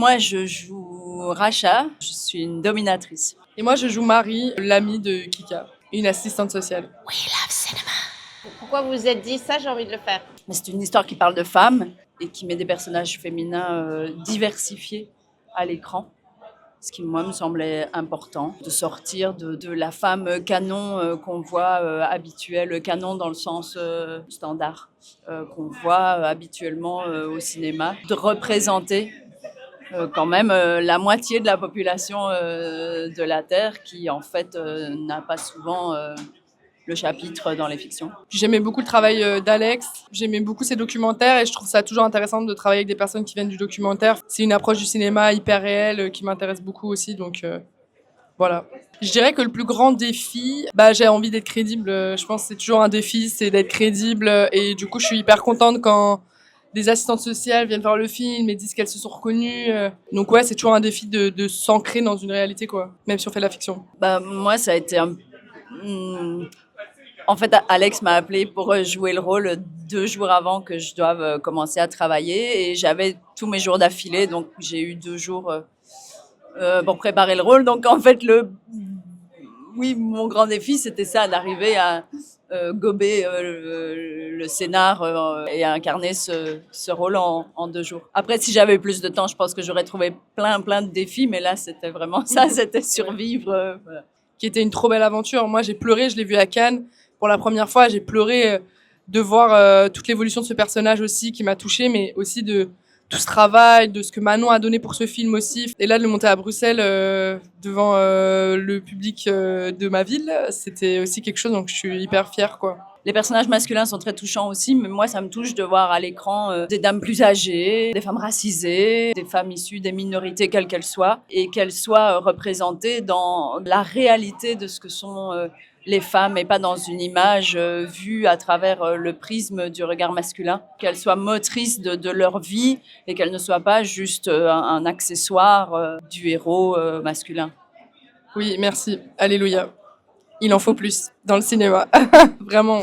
Moi, je joue Racha, je suis une dominatrice. Et moi, je joue Marie, l'amie de Kika, une assistante sociale. Pourquoi vous vous êtes dit ça, j'ai envie de le faire? Mais c'est une histoire qui parle de femmes et qui met des personnages féminins diversifiés à l'écran. Ce qui, moi, me semblait important, de sortir de la femme canon qu'on voit habituelle, canon dans le sens standard, qu'on voit habituellement au cinéma, de représenter quand même la moitié de la population de la Terre qui, en fait, n'a pas souvent le chapitre dans les fictions. J'aimais beaucoup le travail d'Alex, j'aimais beaucoup ses documentaires et je trouve ça toujours intéressant de travailler avec des personnes qui viennent du documentaire. C'est une approche du cinéma hyper réelle qui m'intéresse beaucoup aussi, donc voilà. Je dirais que le plus grand défi, j'ai envie d'être crédible. Je pense que c'est toujours un défi, c'est d'être crédible et du coup je suis hyper contente quand des assistantes sociales viennent voir le film et disent qu'elles se sont reconnues. Donc ouais, c'est toujours un défi de s'ancrer dans une réalité, quoi, même si on fait de la fiction. Moi, ça a été En fait, Alex m'a appelé pour jouer le rôle 2 jours avant que je doive commencer à travailler et j'avais tous mes jours d'affilée, donc j'ai eu 2 jours pour préparer le rôle. Donc en fait, mon grand défi, c'était ça, d'arriver à gober le scénar et à incarner ce rôle en 2 jours. Après, si j'avais plus de temps, je pense que j'aurais trouvé plein de défis, mais là, c'était vraiment ça, c'était survivre. Voilà. Qui était une trop belle aventure. Moi, j'ai pleuré, je l'ai vu à Cannes pour la première fois. J'ai pleuré de voir toute l'évolution de ce personnage aussi qui m'a touchée, mais aussi de tout ce travail, de ce que Manon a donné pour ce film aussi. Et là, de le monter à Bruxelles devant le public de ma ville, c'était aussi quelque chose, donc je suis hyper fière, quoi. Les personnages masculins sont très touchants aussi, mais moi, ça me touche de voir à l'écran des dames plus âgées, des femmes racisées, des femmes issues des minorités, quelles qu'elles soient, et qu'elles soient représentées dans la réalité de ce que sont les femmes et pas dans une image vue à travers le prisme du regard masculin, qu'elles soient motrices de leur vie et qu'elles ne soient pas juste un accessoire du héros masculin. Oui, merci. Alléluia. Il en faut plus dans le cinéma. Vraiment.